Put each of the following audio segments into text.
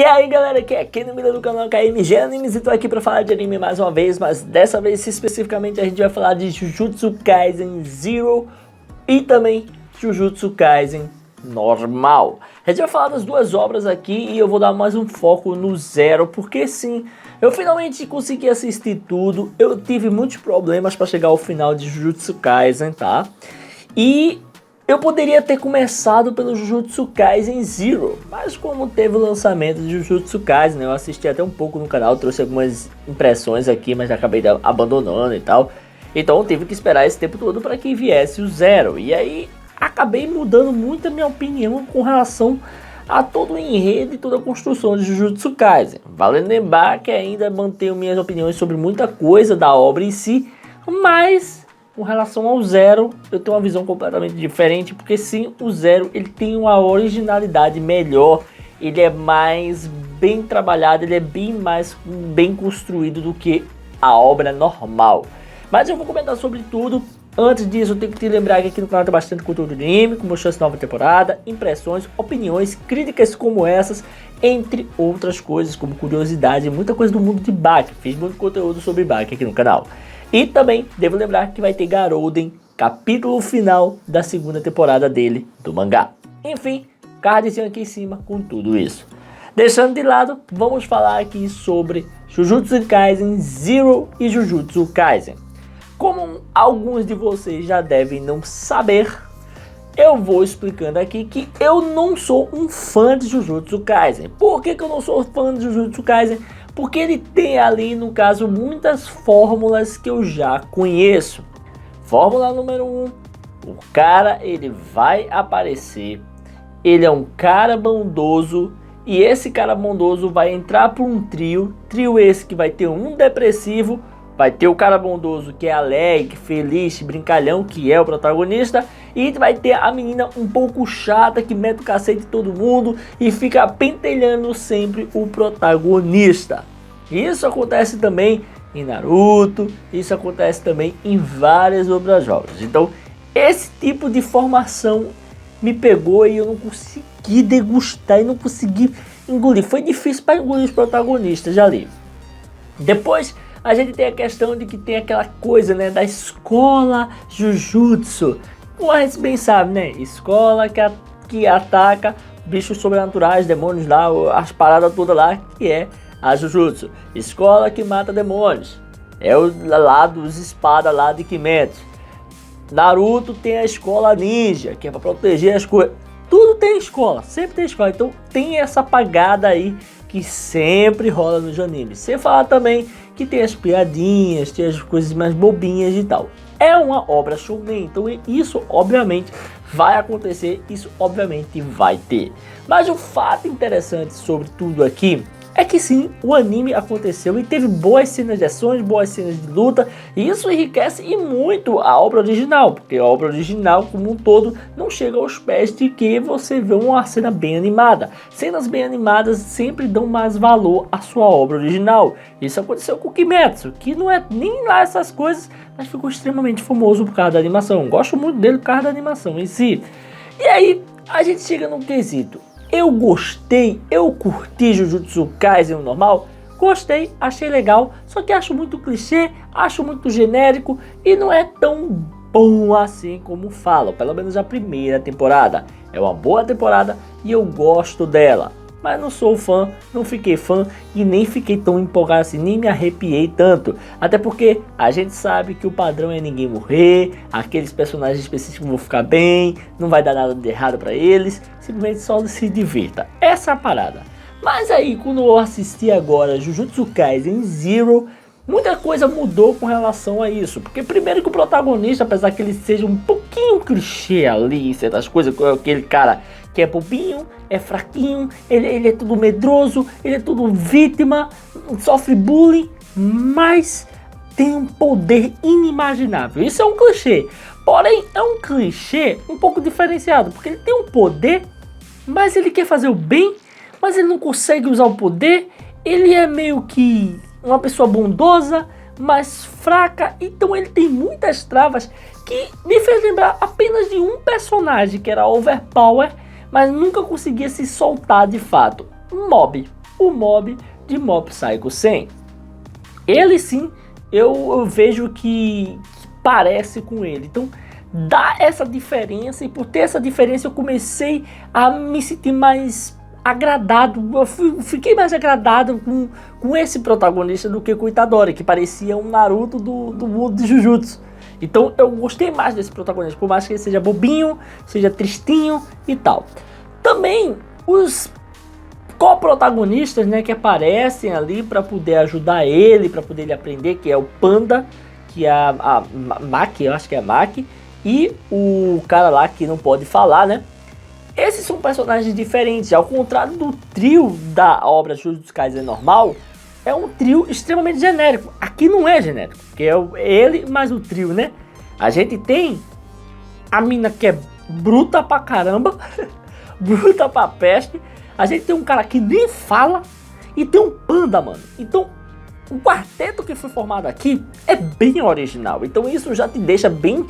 E aí galera, aqui é Kenny Miller do canal KMG Animes e tô aqui pra falar de anime mais uma vez, mas dessa vez especificamente a gente vai falar de Jujutsu Kaisen Zero e também Jujutsu Kaisen normal. A gente vai falar das duas obras aqui e eu vou dar mais um foco no Zero, porque sim, eu finalmente consegui assistir tudo. Eu tive muitos problemas para chegar ao final de Jujutsu Kaisen, tá? E eu poderia ter começado pelo Jujutsu Kaisen Zero, mas como teve o lançamento de Jujutsu Kaisen, né, eu assisti até um pouco no canal, trouxe algumas impressões aqui, mas acabei abandonando e tal. Então eu tive que esperar esse tempo todo para que viesse o Zero. E aí acabei mudando muito a minha opinião com relação a todo o enredo e toda a construção de Jujutsu Kaisen. Vale lembrar que ainda mantenho minhas opiniões sobre muita coisa da obra em si, mas com relação ao Zero, eu tenho uma visão completamente diferente, porque sim, o Zero ele tem uma originalidade melhor, ele é mais bem trabalhado, ele é bem construído do que a obra normal. Mas eu vou comentar sobre tudo. Antes disso, eu tenho que te lembrar que aqui no canal tem bastante conteúdo de anime, como chance de nova temporada, impressões, opiniões, críticas como essas, entre outras coisas, como curiosidade e muita coisa do mundo de Baki. Fiz muito conteúdo sobre Baki aqui no canal. E também devo lembrar que vai ter Garouden, capítulo final da segunda temporada dele, do mangá. Enfim, cardzinho aqui em cima com tudo isso. Deixando de lado, vamos falar aqui sobre Jujutsu Kaisen Zero e Jujutsu Kaisen. Como alguns de vocês já devem não saber, eu vou explicando aqui que eu não sou um fã de Jujutsu Kaisen. Por que eu não sou fã de Jujutsu Kaisen? Porque ele tem ali, no caso, muitas fórmulas que eu já conheço. Fórmula número 1, o cara ele vai aparecer, ele é um cara bondoso, e esse cara bondoso vai entrar para um trio esse que vai ter um depressivo, vai ter o cara bondoso que é alegre, feliz, brincalhão, que é o protagonista, e vai ter a menina um pouco chata que mete o cacete de todo mundo e fica pentelhando sempre o protagonista. Isso acontece também em Naruto, isso acontece também em várias outras obras. Então esse tipo de formação me pegou e eu não consegui degustar e não consegui engolir. Foi difícil para engolir os protagonistas ali. Depois a gente tem a questão de que tem aquela coisa, né, da escola Jujutsu. Como a gente bem sabe, né, escola que ataca bichos sobrenaturais, demônios lá, as paradas todas lá, que é a Jujutsu. Escola que mata demônios. É o lá dos espadas lá de Kimetsu. Naruto tem a escola ninja, que é para proteger as coisas. Tudo tem escola, sempre tem escola. Então tem essa pagada aí que sempre rola nos animes. Sem falar também que tem as piadinhas, tem as coisas mais bobinhas e tal. É uma obra shounen, então isso obviamente vai acontecer, isso obviamente vai ter. Mas o fato interessante sobre tudo aqui é que sim, o anime aconteceu e teve boas cenas de ações, boas cenas de luta, e isso enriquece e muito a obra original, porque a obra original como um todo não chega aos pés de que você vê uma cena bem animada. Cenas bem animadas sempre dão mais valor à sua obra original. Isso aconteceu com o Kimetsu, que não é nem lá essas coisas, mas ficou extremamente famoso por causa da animação. Gosto muito dele por causa da animação em si. E aí a gente chega num quesito. Eu gostei, eu curti Jujutsu Kaisen normal, gostei, achei legal, só que acho muito clichê, acho muito genérico e não é tão bom assim como falam, pelo menos a primeira temporada. É uma boa temporada e eu gosto dela, mas não sou fã, não fiquei fã e nem fiquei tão empolgado assim, nem me arrepiei tanto. Até porque a gente sabe que o padrão é ninguém morrer, aqueles personagens específicos vão ficar bem, não vai dar nada de errado pra eles, simplesmente só se divirta. Essa é a parada. Mas aí, quando eu assisti agora Jujutsu Kaisen Zero, muita coisa mudou com relação a isso. Porque primeiro que o protagonista, apesar que ele seja um pouquinho clichê ali, certas coisas, aquele cara que é bobinho, é fraquinho, ele é tudo medroso, ele é tudo vítima, sofre bullying, mas tem um poder inimaginável. Isso é um clichê, porém é um clichê um pouco diferenciado, porque ele tem um poder, mas ele quer fazer o bem, mas ele não consegue usar o poder, ele é meio que uma pessoa bondosa, mas fraca, então ele tem muitas travas que me fez lembrar apenas de um personagem que era Overpower, mas nunca conseguia se soltar de fato. Mob. o mob de Mob Psycho 100. Ele sim, eu vejo que parece com ele. Então dá essa diferença, e por ter essa diferença eu comecei a me sentir mais agradado. Eu fiquei mais agradado com esse protagonista do que com o Itadori, que parecia um Naruto do mundo de Jujutsu. Então eu gostei mais desse protagonista, por mais que ele seja bobinho, seja tristinho e tal. Também os co-protagonistas, né, que aparecem ali para poder ajudar ele, para poder ele aprender, que é o Panda, que é a Maki, eu acho que é a Maki, e o cara lá que não pode falar, né? Esses são personagens diferentes, ao contrário do trio da obra Jujutsu Kaisen normal, é um trio extremamente genérico. Aqui não é genérico, porque é ele mais o trio, né? A gente tem a mina que é bruta pra caramba, bruta pra peste. A gente tem um cara que nem fala e tem um panda, mano. Então, o quarteto que foi formado aqui é bem original. Então isso já te deixa bem...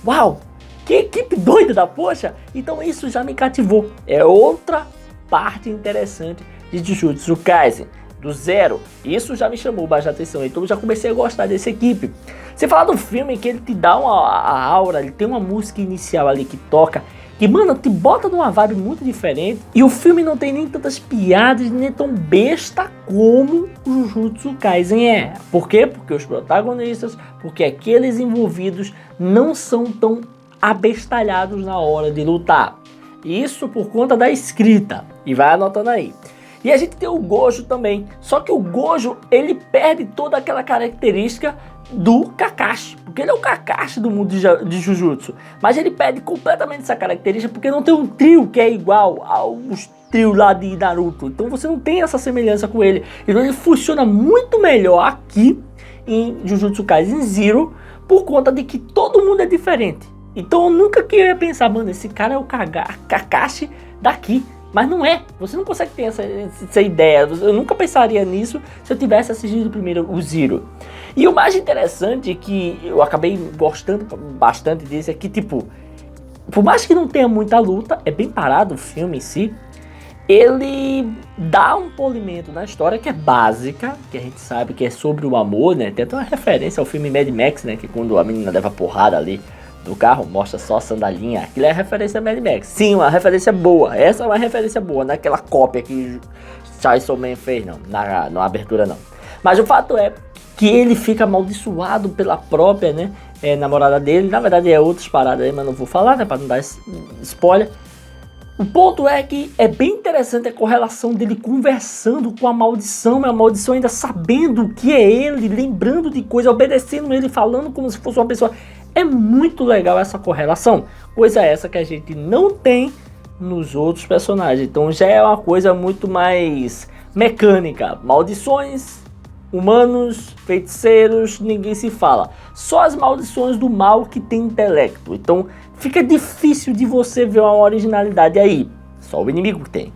Uau, que equipe doida da poxa! Então isso já me cativou. É outra parte interessante de Jujutsu Kaisen. Do zero, isso já me chamou bastante atenção, então eu já comecei a gostar dessa equipe. Você fala do filme que ele te dá a aura, ele tem uma música inicial ali que toca, que, mano, te bota numa vibe muito diferente, e o filme não tem nem tantas piadas, nem tão besta como o Jujutsu Kaisen é. Por quê? Porque os protagonistas, porque aqueles envolvidos não são tão abestalhados na hora de lutar. Isso por conta da escrita, e vai anotando aí. E a gente tem o Gojo também, só que o Gojo, ele perde toda aquela característica do Kakashi, porque ele é o Kakashi do mundo de Jujutsu, mas ele perde completamente essa característica porque não tem um trio que é igual aos trios lá de Naruto, então você não tem essa semelhança com ele, então ele funciona muito melhor aqui em Jujutsu Kaisen Zero, por conta de que todo mundo é diferente. Então eu nunca queria pensar, mano, esse cara é o Kakashi daqui. Mas não é, você não consegue ter essa ideia, eu nunca pensaria nisso se eu tivesse assistido primeiro o Zero. E o mais interessante que eu acabei gostando bastante disso é que, tipo, por mais que não tenha muita luta, é bem parado o filme em si, ele dá um polimento na história que é básica, que a gente sabe que é sobre o amor, né? Tem até uma referência ao filme Mad Max, né? Que quando a menina leva porrada ali do carro, mostra só a sandalinha. Aquilo é referência a Mad Max. Sim, uma referência boa. Essa é uma referência boa, não é aquela cópia que Chainsaw Man fez, não. Na abertura, não. Mas o fato é que ele fica amaldiçoado pela própria, né, namorada dele. Na verdade é outras paradas aí, mas não vou falar, né, pra não dar spoiler. O ponto é que é bem interessante a correlação dele conversando com a maldição, e a maldição ainda sabendo o que é ele, lembrando de coisa, obedecendo ele, falando como se fosse uma pessoa. É muito legal essa correlação, coisa essa que a gente não tem nos outros personagens, então já é uma coisa muito mais mecânica. Maldições, humanos, feiticeiros, ninguém se fala, só as maldições do mal que tem intelecto, então fica difícil de você ver uma originalidade aí, só o inimigo tem.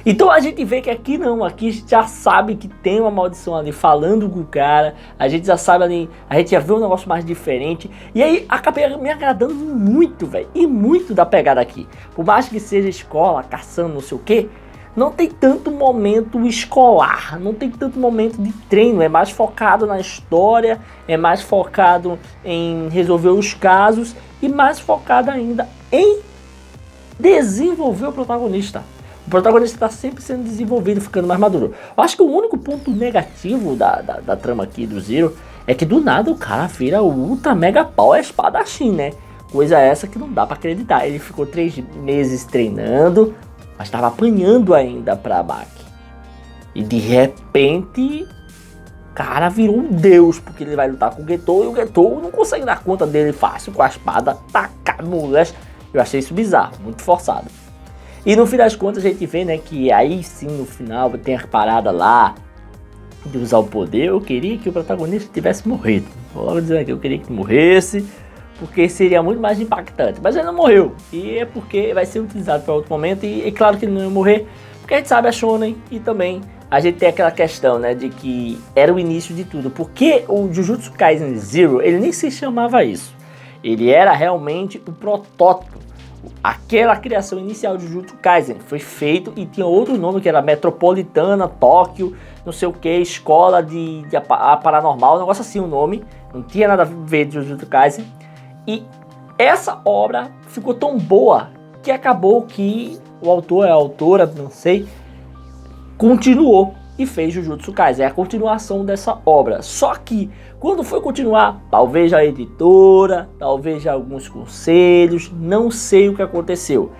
Então a gente vê que aqui não, aqui a gente já sabe que tem uma maldição ali falando com o cara, a gente já sabe ali, a gente já vê um negócio mais diferente, e aí acabei me agradando muito, velho, e muito da pegada aqui. Por mais que seja escola, caçando, não sei o que, não tem tanto momento escolar, não tem tanto momento de treino, é mais focado na história, é mais focado em resolver os casos, e mais focado ainda em desenvolver o protagonista. O protagonista está sempre sendo desenvolvido, ficando mais maduro. Eu acho que o único ponto negativo da trama aqui do Zero é que do nada o cara vira o ultra mega pau espadachim, né? Coisa essa que não dá pra acreditar. Ele ficou 3 meses treinando, mas estava apanhando ainda pra Maki. E de repente, o cara virou um deus, porque ele vai lutar com o Getou e o Getou não consegue dar conta dele fácil com a espada, tacar moleque. Eu achei isso bizarro, muito forçado. E no fim das contas a gente vê, né, que aí sim no final tem a parada lá de usar o poder. Eu queria que o protagonista tivesse morrido. Vou logo dizer aqui, eu queria que morresse, porque seria muito mais impactante. Mas ele não morreu, e é porque vai ser utilizado para outro momento, e é claro que ele não ia morrer, porque a gente sabe a Shonen, e também a gente tem aquela questão, né, de que era o início de tudo. Porque o Jujutsu Kaisen Zero, ele nem se chamava isso. Ele era realmente o protótipo. aquela criação inicial de Jujutsu Kaisen foi feito e tinha outro nome que era Metropolitana, Tóquio, não sei o que, Escola de Paranormal, um negócio assim o nome, não tinha nada a ver de Jujutsu Kaisen. E essa obra ficou tão boa que acabou que o autor, a autora, não sei, continuou e fez Jujutsu Kaisen, é a continuação dessa obra. Só que quando foi continuar, talvez a editora, talvez alguns conselhos, não sei o que aconteceu.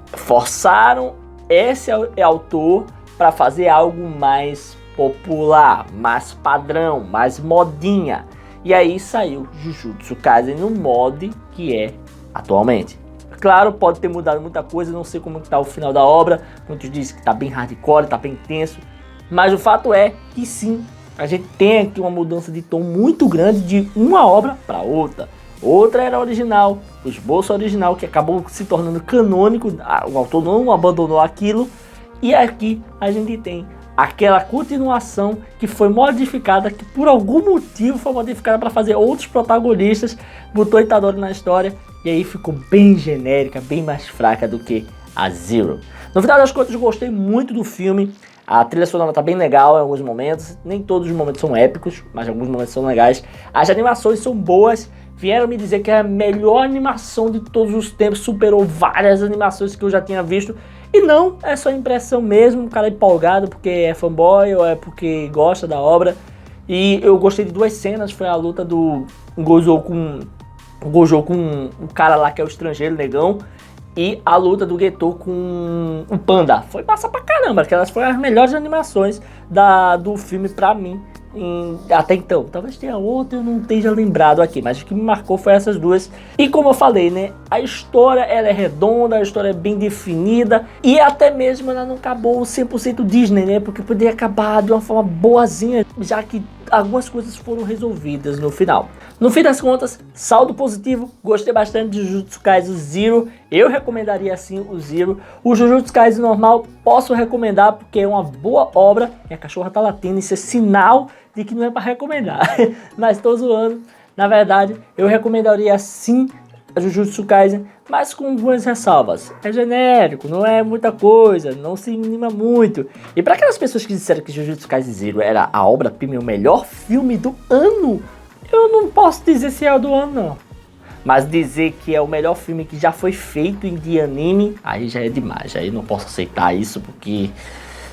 Forçaram esse autor para fazer algo mais popular, mais padrão, mais modinha. E aí saiu Jujutsu Kaisen no mod que é atualmente. Claro, pode ter mudado muita coisa, não sei como está o final da obra. Muitos dizem que está bem hardcore, está bem tenso. Mas o fato é que sim, a gente tem aqui uma mudança de tom muito grande de uma obra para outra. Outra era original, o esboço original que acabou se tornando canônico, o autor não abandonou aquilo. E aqui a gente tem aquela continuação que foi modificada, que por algum motivo foi modificada para fazer outros protagonistas, botou Itadori na história e aí ficou bem genérica, bem mais fraca do que a Zero. No final das contas eu gostei muito do filme. A trilha sonora tá bem legal em alguns momentos, nem todos os momentos são épicos, mas alguns momentos são legais. As animações são boas, vieram me dizer que é a melhor animação de todos os tempos, superou várias animações que eu já tinha visto. E não, é só impressão mesmo, o cara é empolgado porque é fanboy ou é porque gosta da obra. E eu gostei de duas cenas, foi a luta do Gojo com o cara lá que é o estrangeiro, negão. E a luta do Geto com o Panda. Foi massa pra caramba, aquelas foram as melhores animações do filme pra mim até então. Talvez tenha outra, eu não esteja lembrado aqui, mas o que me marcou foi essas duas. E como eu falei, né, a história ela é redonda, a história é bem definida. E até mesmo ela não acabou 100% Disney, né, porque poderia acabar de uma forma boazinha, já que algumas coisas foram resolvidas no final. No fim das contas, saldo positivo, gostei bastante de Jujutsu Kaisen Zero, eu recomendaria sim o Zero. O Jujutsu Kaisen normal posso recomendar porque é uma boa obra. Minha cachorra tá latindo, isso é sinal de que não é para recomendar, mas tô zoando. Na verdade, eu recomendaria sim a Jujutsu Kaisen, mas com algumas ressalvas. É genérico, não é muita coisa, não se anima muito. E para aquelas pessoas que disseram que Jujutsu Kaisen Zero era a obra-prima, o melhor filme do ano, eu não posso dizer se é o do ano não. Mas dizer que é o melhor filme que já foi feito de anime, aí já é demais. Aí não posso aceitar isso porque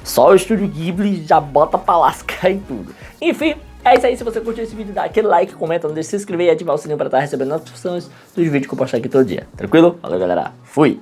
só o Estúdio Ghibli já bota pra lascar em tudo. Enfim, é isso aí. Se você curtiu esse vídeo, dá aquele like, comenta, não deixe de se inscrever e ativar o sininho para estar recebendo notificações dos vídeos que eu postar aqui todo dia. Tranquilo? Valeu, galera. Fui!